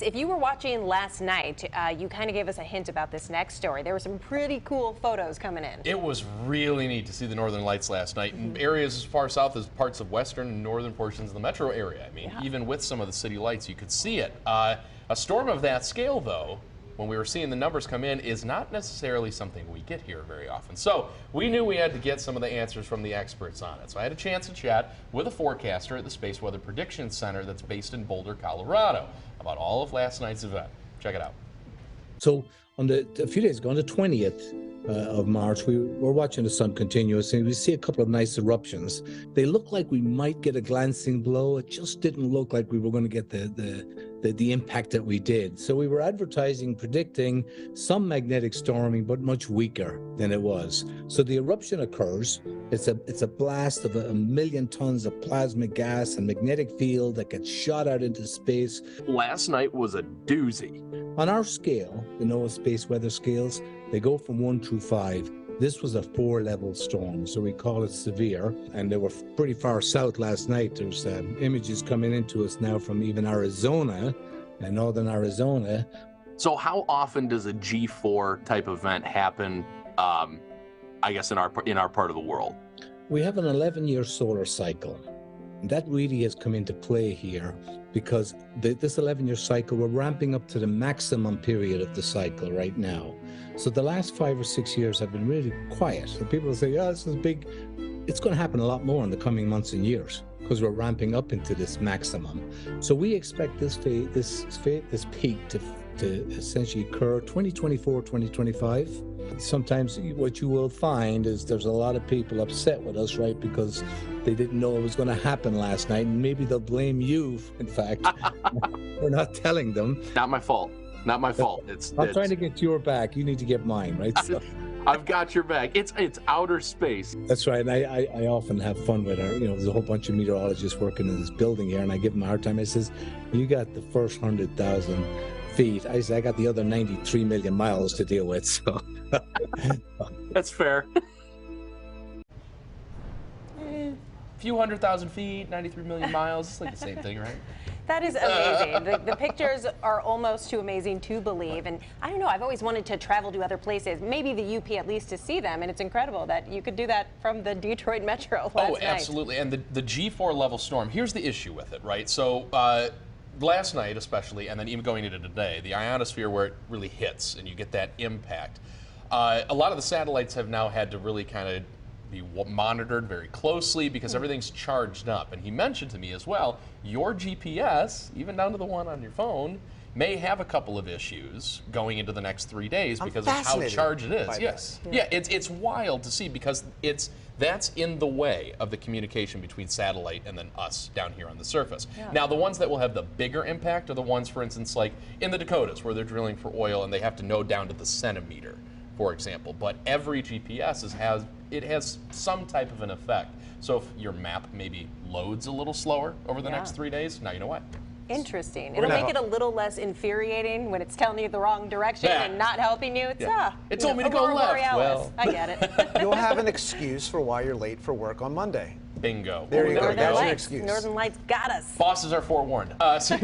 If you were watching last night, you kind of gave us a hint about this next story. There were some pretty cool photos coming in. It was really neat to see the northern lights last night in areas as far south as parts of western and northern portions of the metro area. I mean, even with some of the city lights, you could see it. A storm of that scale, though, when we were seeing the numbers come in, is not necessarily something we get here very often. So we knew we had to get some of the answers from the experts on it. So I had a chance to chat with a forecaster at the Space Weather Prediction Center that's based in Boulder, Colorado, about all of last night's event. Check it out. So a few days ago, on the 20th of March, we were watching the sun continuously, and we see a couple of nice eruptions. They look like we might get a glancing blow. It just didn't look like we were going to get the impact that we did. So we were advertising, predicting some magnetic storming, but much weaker than it was. So the eruption occurs. It's a blast of a million tons of plasma gas and magnetic field that gets shot out into space. Last night was a doozy. On our scale, the NOAA space weather scales, they go from 1 through 5. This was a 4-level storm, so we call it severe. And they were pretty far south last night. There's images coming into us now from even Arizona and northern Arizona. So how often does a G4 type event happen, I guess, in our part of the world? We have an 11-year solar cycle. That really has come into play here because this 11-year cycle, we're ramping up to the maximum period of the cycle right now. So the last 5 or 6 years have been really quiet. So people will say, yeah, this is big. It's going to happen a lot more in the coming months and years because we're ramping up into this maximum. So we expect this peak to essentially occur 2024, 2025. Sometimes what you will find is there's a lot of people upset with us, right, because they didn't know it was going to happen last night, and maybe they'll blame you, in fact. We're not telling them. Not my fault. Not my fault. I'm trying to get your back. You need to get mine, right? So. I've got your back. It's outer space. That's right. And I often have fun with her. You know, there's a whole bunch of meteorologists working in this building here, and I give them a hard time. I says, you got the first 100,000 feet. I say, I got the other 93 million miles to deal with. So that's fair. Few 100,000 feet, 93 million miles. It's like the same thing, right? That is amazing. The pictures are almost too amazing to believe. And I don't know, I've always wanted to travel to other places, maybe the UP at least, to see them. And it's incredible that you could do that from the Detroit Metro last night. Absolutely. And the G4 level storm, here's the issue with it, right? So last night especially, and then even going into today, the ionosphere where it really hits and you get that impact. A lot of the satellites have now had to really kind of be monitored very closely because everything's charged up. And he mentioned to me as well, your GPS, even down to the one on your phone, may have a couple of issues going into the next 3 days because of how charged it is. Yes. Yeah, it's wild to see because that's in the way of the communication between satellite and then us down here on the surface. Now, the ones that will have the bigger impact are the ones, for instance, like in the Dakotas where they're drilling for oil and they have to know down to the centimeter, for example. But every GPS has some type of an effect. So if your map maybe loads a little slower over the next 3 days, now you know what? Interesting. It'll make it a little less infuriating when it's telling you the wrong direction and not helping you. It's it told me to go left. Well, I get it. You'll have an excuse for why you're late for work on Monday. Bingo. There you go. Northern That's an Lights. excuse. Northern Lights got us. Bosses are forewarned.